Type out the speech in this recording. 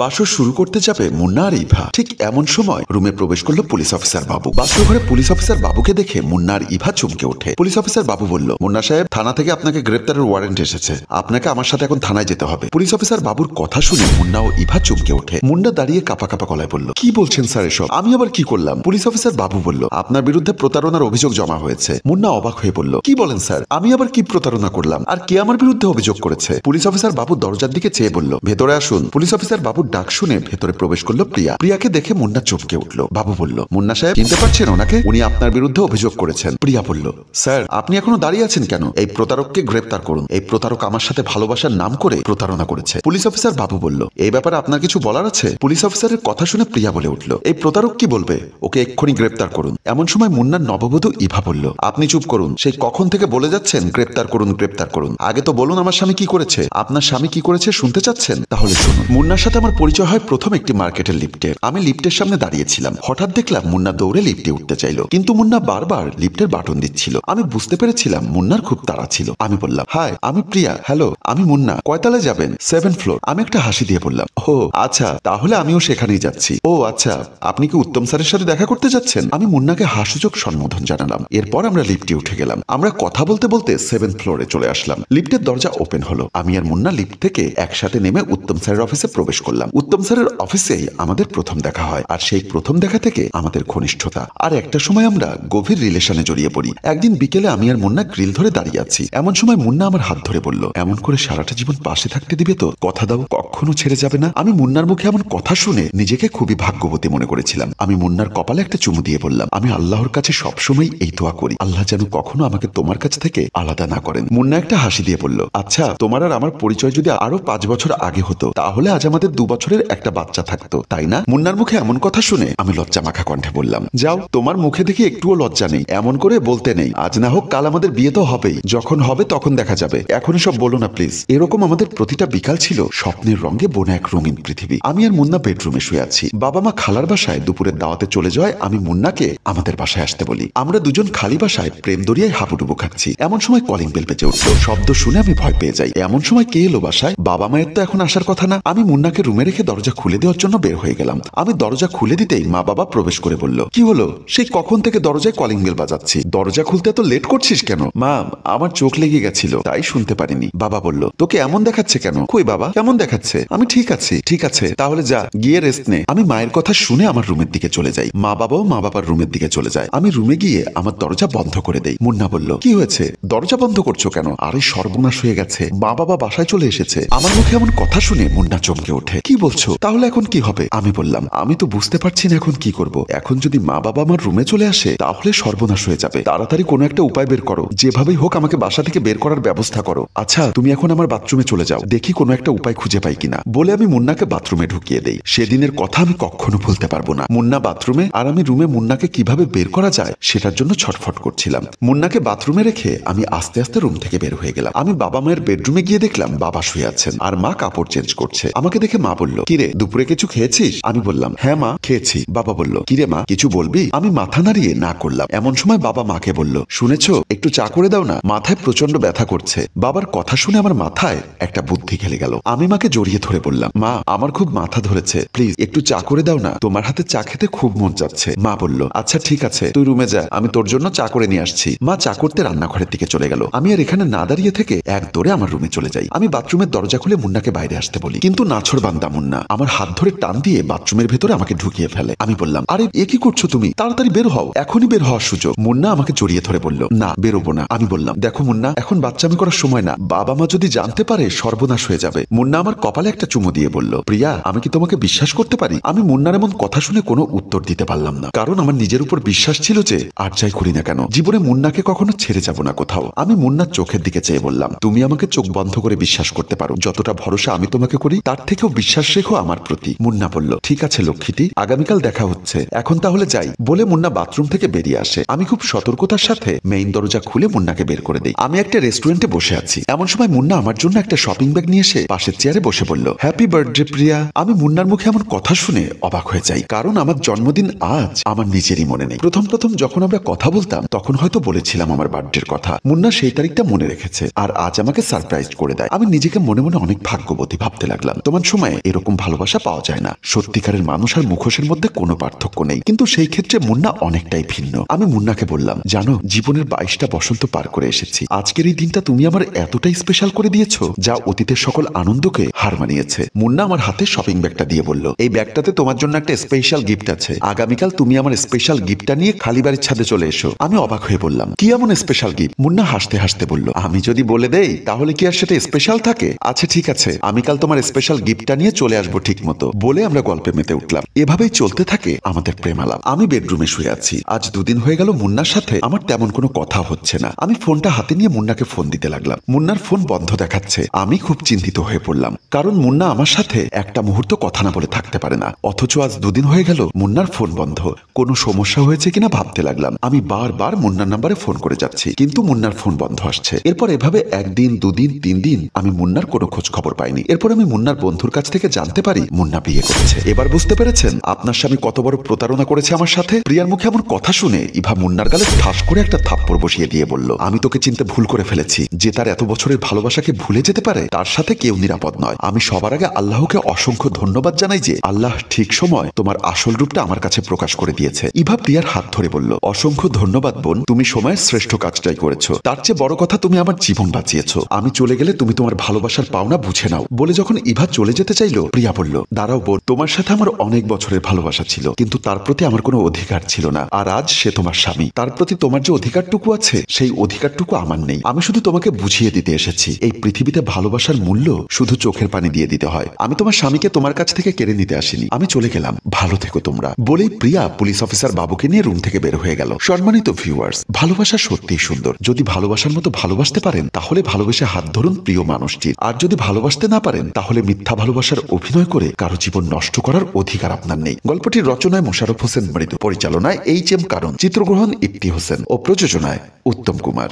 বাসর শুরু করতে যাবে মুন্না আর ইভা। ঠিক এমন সময় রুমে প্রবেশ করলো পুলিশ অফিসার বাবু। বাসর ঘরে পুলিশ অফিসার বাবুকে দেখে মুন্না আর ইভা চমকে ওঠে। পুলিশ অফিসার বাবু বলল, মুন্না সাহেব, থানা থেকে আপনাকে গ্রেপ্তারের ওয়ারেন্ট এসেছে, আপনাকে আমার সাথে এখন থানায় যেতে হবে। পুলিশ অফিসার বাবুর কথা শুনে মুন্না ও ইভা চমকে ওঠে। মুন্না দাঁড়িয়ে কাপা কাপা গলায় বলল, কি বলছেন স্যার এসব? আমি আবার কি করলাম? পুলিশ অফিসার বাবু বলল, আপনার বিরুদ্ধে প্রতারণার অভিযোগ জমা হয়েছে। মুন্না অবাক হয়ে বলল, কি বলেন স্যার? আমি আবার কি প্রতারণা করলাম? আর কে আমার বিরুদ্ধে অভিযোগ করেছে? পুলিশ অফিসার বাবু দরজার দিকে চেয়ে বলল, ভেতরে আসুন। পুলিশ অফিসার বাবুর ডাক শুনে ভেতরে প্রবেশ করলো প্রিয়া। প্রিয়াকে দেখে মুন্না চমকে উঠল। বাবু বলল, মুন্না সাহেব, চিনতে পারছেন ওনাকে? উনি আপনার বিরুদ্ধে অভিযোগ করেছেন। প্রিয়া বলল, স্যার, আপনি এখনো দাঁড়িয়ে আছেন কেন? এই প্রতারককে গ্রেপ্তার করুন। এই প্রতারক আমার সাথে ভালোবাসার নাম করে প্রতারণা করেছে। পুলিশ অফিসার বাবু বলল, এই ব্যাপারে আপনার কিছু বলার আছে? পুলিশ অফিসারের কথা শুনে প্রিয়া বলে উঠল, এই প্রতারক কি বলবে? ওকে এক্ষুনি গ্রেপ্তার করুন। এমন সময় মুন্নার নববধূ ইভা বলল, আপনি চুপ করুন। সেই কখন থেকে বলে যাচ্ছেন গ্রেপ্তার করুন, গ্রেপ্তার করুন। আগে তো বলুন আমার স্বামী কি করেছে। আপনার স্বামী কি করেছে শুনতে চাচ্ছেন? তাহলে শুনুন। মুন্নার সাথে আমার পরিচয় হয় প্রথম একটি মার্কেটের লিফটে। আমি লিফটের সামনে দাঁড়িয়েছিলাম। হঠাৎ দেখলাম মুন্না দৌড়ে লিফটে উঠতে চাইল, কিন্তু মুন্না বারবার লিফটের বাটন দিচ্ছিল। আমি বুঝতে পেরেছিলাম মুন্নার খুব তাড়া ছিল। আমি বললাম, হাই, আমি প্রিয়া। হ্যালো, আমি মুন্না। কয়তলায় যাবেন? 7th floor. আমি একটা হাসি দিয়ে বললাম, ও আচ্ছা, তাহলে আমিও সেখানেই যাচ্ছি। ও আচ্ছা, আপনি কি উত্তম স্যারের সাথে দেখা করতে যাচ্ছেন? আমি মুন্নাকে হাস্যযোগ সম্বোধন জানালাম। এরপর আমরা লিফটে উঠে গেলাম। আমরা কথা বলতে বলতে 7th ফ্লোরে চলে আসলাম। লিফটের দরজা ওপেন হলো। আমি আর মুন্না লিফট থেকে একসাথে নেমে উত্তম স্যারের অফিসে প্রবেশ করলাম। উত্তম স্যারের অফিসেই আমাদের প্রথম দেখা হয়। আর সেই প্রথম দেখা থেকে আমাদের ঘনিষ্ঠতা। আর একটা সময় আমরা গভীর রিলেশনে জড়িয়ে পড়ি। একদিন বিকেলে আমি আর মুন্না গ্রিল ধরে দাঁড়িয়ে আছি। এমন সময় মুন্না আমার হাত ধরে বলল, এমন করে সারাটা জীবন পাশে থাকতে দিবে তো? কথা দাও কখনো ছেড়ে যাবে না। আমি মুন্নার মুখে এমন কথা শুনে নিজেকে খুবই ভাগ্যবতী মনে করেছিলাম। আমি মুন্নার কপালে একটা চুমু দিয়ে বললাম, আমি আল্লাহর কাছে সবসময় এই দোয়া করি, আল্লাহ যেন কখনো আমাকে তোমার কাছ থেকে আলাদা না করেন। মুন্না একটা হাসি দিয়ে বলল, আচ্ছা, তোমার আর আমার পরিচয় যদি আরো 5 বছর আগে হতো, তাহলে আজ আমাদের 2 বছরের একটা বাচ্চা থাকতো, তাই না? মুন্নার মুখে এমন কথা শুনে আমি লজ্জা মাখা কণ্ঠে বললাম, যাও, তোমার মুখে দেখি একটুও লজ্জা নেই। এমন করে বলতে নেই। আজ না হোক কাল আমাদের বিয়ে তো হবেই। যখন হবে তখন দেখা যাবে। এখনই সব বলো না প্লিজ। এরকম আমাদের প্রতিটা বিকাল ছিল স্বপ্নের রঙে বোনা এক রঙিন পৃথিবী। আমি আর মুন্না বেডরুমে শুয়ে আছি। বাবা মা খালার বাসায় দুপুরের দাওয়াতে চলে যায়। আমি মুন্নাকে আমাদের বাসায় আসতে বলি। আমরা দুজন খালি বাসায় প্রেম দরিয়ায় হাবুডুবু খাচ্ছি। এমন সময় কলিং বেল বেজে উঠল। শব্দ শুনে আমি ভয় পেয়ে যাই। এমন সময় কে এলো বাসায়? বাবা মায়ের তো এখন আসার কথা না। আমি মুন্নাকে রুমে রেখে দরজা খুলে দেওয়ার জন্য বের হয়ে গেলাম। আমি দরজা খুলে দিতেই মা বাবা প্রবেশ করে বলল, কি হলো? সেই কখন থেকে দরজায় কলিং বেল বাজাচ্ছি, দরজা খুলতে তো লেট করছিস কেন? মা, আমার চোখ লেগে গেছিল, তাই শুনতে পারিনি। বাবা বলল, তোকে এমন দেখাচ্ছে কেন? কই বাবা, কেমন দেখাচ্ছে? আমি ঠিক আছি। ঠিক আছে, তাহলে যা, গিয়ে রেস্ট নে। আমি মায়ের কথা শুনে আমার রুমের দিকে চলে যাই। মা বাবাও মা বাবার রুমের দিকে চলে যায়। আমি রুমে গিয়ে আমার দরজা বন্ধ করে দেই। মুন্না বলল, কি হয়েছে? দরজা বন্ধ করছো কেন? আরে সর্বনাশ হয়ে গেছে, মা বাবা বাসায় চলে এসেছে। আমার মুখে এমন কথা শুনে মুন্না চমকে ওঠে। কি বলছো? তাহলে এখন কি হবে? আমি বললাম, আমি তো বুঝতে পারছি না এখন কি করব। এখন যদি মা বাবা আমার রুমে চলে আসে তাহলে সর্বনাশ হয়ে যাবে। তাড়াতাড়ি কোনো একটা উপায় বের করো, যেভাবেই হোক আমাকে বাসা থেকে বের করার ব্যবস্থা করো। আচ্ছা, তুমি এখন আমার বাথরুমে চলে যাও, দেখি কোনো একটা উপায় খুঁজে পাই কিনা। বলে আমি মুন্নাকে বাথরুমে ঢুকিয়ে দেই। সেদিনের কথা আমি কখনো ভুলতে পারবো না। মুন্না বাথরুমে আর আমি রুমে মুন্নাকে কিভাবে বের করা যায় সেটার জন্য ছটফট করছিলাম। মুন্নাকে বাথরুমে রেখে আমি আস্তে আস্তে রুম থেকে বের হয়ে গেলাম। আমি বাবা মায়ের বেডরুমে গিয়ে দেখলাম বাবা শুয়ে আছেন আর মা কাপড় চেঞ্জ করছে। আমাকে দেখে মা বলল, কিরে, দুপুরে কিছু খেয়েছিস? আমি বললাম, হ্যাঁ মা, খেয়েছি। বাবা বলল, কিরে মা, কিছু বলবি? আমি মাথা নাড়িয়ে না করলাম। এমন সময় বাবা মাকে বলল, শুনেছো, একটু চা করে দাও না, মাথায় প্রচন্ড ব্যথা করছে। বাবার কথা শুনে আমার মাথায় একটা বুদ্ধি খেলে গেল। আমি মাকে জড়িয়ে ধরে বললাম, মা, আমার খুব মাথা ধরেছে, প্লিজ একটু চা করে দাও না, তোমার হাতে চা খেতে খুব মন যাচ্ছে। মা বলল, আচ্ছা ঠিক আছে, তুই রুমে যা, আমি তোর জন্য চা করে নিয়ে আসছি। মা চা করতে রান্নাঘরের দিকে চলে গেল। আমি আর এখানে না দাঁড়িয়ে থেকে এক দৌড়ে আমার রুমে চলে যাই। আমি বাথরুমের দরজা খুলে মুন্নাকে বাইরে আসতে বলি, কিন্তু নাছোড়বান্দা মুন্না আমার হাত ধরে টান দিয়ে বাথরুমের ভেতরে আমাকে ঢুকিয়ে ফেলে। আমি বললাম, আরে এ কি করছো তুমি? তাড়াতাড়ি বের হও, এখনই বের হওয়ার সুযোগ। মুন্না আমাকে জড়িয়ে ধরে বলল, না, বেরোবো না। আমি বললাম, দেখো মুন্না, এখন বাচ্চামি করার সময় না, বাবা মা যদি জানতে পারে সর্বনাশ হয়ে যাবে। মুন্না আমার কপালে একটা চুমু দিয়ে বলল, প্রিয়া, আমি কি তোমাকে বিশ্বাস করতে পারি? আমি মুন্নার এমন কথা শুনে কোনো উত্তর দিতে পারলাম না, কারণ আমার নিজের উপর বিশ্বাস ছিল যে আর যাই করি না কেন জীবনে মুন্নাকে কখনো ছেড়ে যাব না কোথাও। আমি মুন্নার চোখের দিকে চেয়ে বললাম, তুমি আমাকে চোখ বন্ধ করে বিশ্বাস করতে পারো, যতটা ভরসা আমি তোমাকে করি তার থেকেও বিশ্বাস রেখো আমার প্রতি। মুন্না বলল, ঠিক আছে লক্ষ্মীটি, আগামীকাল দেখা হচ্ছে, এখন তাহলে যাই। বলে মুন্না বাথরুম থেকে বেরিয়ে আসে। আমি খুব সতর্কতার সাথে মেইন দরজা খুলে মুন্নাকে বের করে দেই। আমি একটা রেস্টুরেন্টে বসে আছি। এমন সময় মুন্না আমার জন্য একটা শপিং ব্যাগ নিয়ে এসে পাশের চেয়ারে বসে বলল, হ্যাপি বার্থডে বার্থডে প্রিয়া। আমি মুন্নার মুখে এমন কথা শুনে অবাক হয়ে যাই, কারণ আমার জন্মদিন আজ আমার নিজেরই মনে নেই। প্রথম যখন আমরা কথা বলতাম তখন হয়তো বলেছিলাম আমার বার্থডের কথা। মুন্না সেই তারিখটা মনে রেখেছে আর আজ আমাকে সারপ্রাইজ করে দেয়। আমি নিজেকে মনে মনে অনেক ভাগ্যবতী ভাবতে লাগলাম। তোমার সময়ে এরকম ভালোবাসা পাওয়া যায় না। সত্যিকারের মানুষ আর মুখোশের মধ্যে কোনো পার্থক্য নেই, কিন্তু সেই ক্ষেত্রে মুন্না অনেকটাই ভিন্ন। আমি মুন্নাকে বললাম, জানো, জীবনের 22টা বসন্ত পার করে এসেছি। আজকের এই দিনটা তুমি আমার এতটাই স্পেশাল করে দিয়েছো যা অতীতের সকল আনন্দকে হার মানিয়েছে। মুন্না আমার হাতে শপিং ব্যাগটা দিয়ে বলল, এই ব্যাগটাতে তোমার জন্য একটা স্পেশাল গিফট আছে। আগামীকাল তুমি আমার স্পেশাল গিফটটা নিয়ে খালি বাড়ির ছাদে চলে এসো। আমি অবাক হয়ে বললাম, কি এমন স্পেশাল গিফট? মুন্না হাসতে হাসতে বলল, আমি যদি বলে দেই তাহলে কি আর সেটা স্পেশাল থাকে? আচ্ছা ঠিক আছে, আমি কাল তোমার স্পেশাল গিফটটা নিয়ে চলে আসবো ঠিক মতো। বলে আমরা গল্পে মেতে উঠলাম। এভাবেই চলতে থাকে আমাদের প্রেম আলাপ। আমি বেডরুমে শুয়ে আছি। আজ 2 দিন হয়ে গেল মুন্নার সাথে আমার তেমন কোনো কথা হচ্ছে না। আমি ফোনটা হাতে নিয়ে মুন্নাকে ফোন দিতে লাগলাম। মুন্নার ফোন বন্ধ দেখাচ্ছে। আমি খুব চিন্তিত হয়ে পড়লাম, কারণ মুন্না আমার সাথে একটা মুহূর্ত কথা না বলে থাকতে পারে না। অথচ আজ 2 দিন হয়ে গেল মুন্নার ফোন বন্ধ। কোনো সমস্যা হয়েছে কিনা ভাবতে লাগলাম। আমি বারবার মুন্নার নাম্বারে ফোন করে যাচ্ছি, কিন্তু মুন্নার ফোন বন্ধ আসছে। এরপর এভাবে 1 দিন 2 দিন 3 দিন আমি মুন্নার কোনো খোঁজ খবর পাইনি। এরপর আমি মুন্নার বন্ধুর কাছ থেকে জানতে পারি মুন্না বিয়ে করেছে। এবার বুঝতে পেরেছেন আপনার স্বামী কত বড় প্রতারণা করেছে আমার সাথে? প্রিয়ার মুখে এমন কথা শুনে ইভা মুন্নার গালে ঠাস করে একটা থাপ্পড় বসিয়ে দিয়ে বলল, আমি তোকে চিনতে ভুল করে ফেলেছি। যে তার এত বছরের ভালোবাসাকে ভুলে যেতে পারে তার সাথে কেউ নিরাপদ নয়। আমি সবার আগে আল্লাহকে অসংখ্য ধন্যবাদ জানাই যে আল্লাহ ঠিক সময় তোমার আসল রূপটা আমার কাছে প্রকাশ করে দিয়েছে। ইভা প্রিয়ার হাত ধরে বলল, অসংখ্য ধন্যবাদ বোন, তুমি সময়ের শ্রেষ্ঠ কাজটাই করেছো। তার চেয়ে বড় কথা, তুমি আমার জীবন বাঁচিয়েছো। আমি চলে গেলে তুমি তোমার ভালোবাসার পাওনা বুঝে নাও। বলে যখন ইভা চলে যেতে চাইলো, প্রিয়া বলল, দাঁড়াও বোন, তোমার সাথে আমার অনেক বছরের ভালোবাসা ছিল, কিন্তু তার প্রতি আমার কোনো অধিকার ছিল না। আর আজ সে তোমার স্বামী, তার প্রতি তোমার যে অধিকারটুকু আছে সেই অধিকারটুকু আমার নেই। আমি শুধু তোমাকে বুঝিয়ে দিতে এসেছি এই পৃথিবীতে ভালোবাসার মূল্য শুধু চোখের পানি দিয়ে দিতে হয়। আমি তোমার স্বামীকে তোমার কাছ থেকে কেড়ে নিতে আসিনি। আমি চলে গেলাম, ভালো থেকো তোমরা। বলেই প্রিয়া পুলিশ অফিসার বাবুকে নিয়ে রুম থেকে বের হয়ে গেল। সম্মানিত ভিউয়ার্স, ভালোবাসা সত্যিই সুন্দর। যদি ভালোবাসার মতো ভালোবাসতে পারেন তাহলে ভালোবেসে হাত ধরুন প্রিয় মানুষটির। আর যদি ভালোবাসতে না পারেন তাহলে মিথ্যা ভালোবাসার অভিনয় করে কারো জীবন নষ্ট করার অধিকার আপনার নেই। গল্পটির রচনায় মোশাররফ হোসেন মৃদু, পরিচালনায় HM কারণ, চিত্রগ্রহণ ইপ্তি হোসেন ও প্রযোজনায় উত্তম কুমার।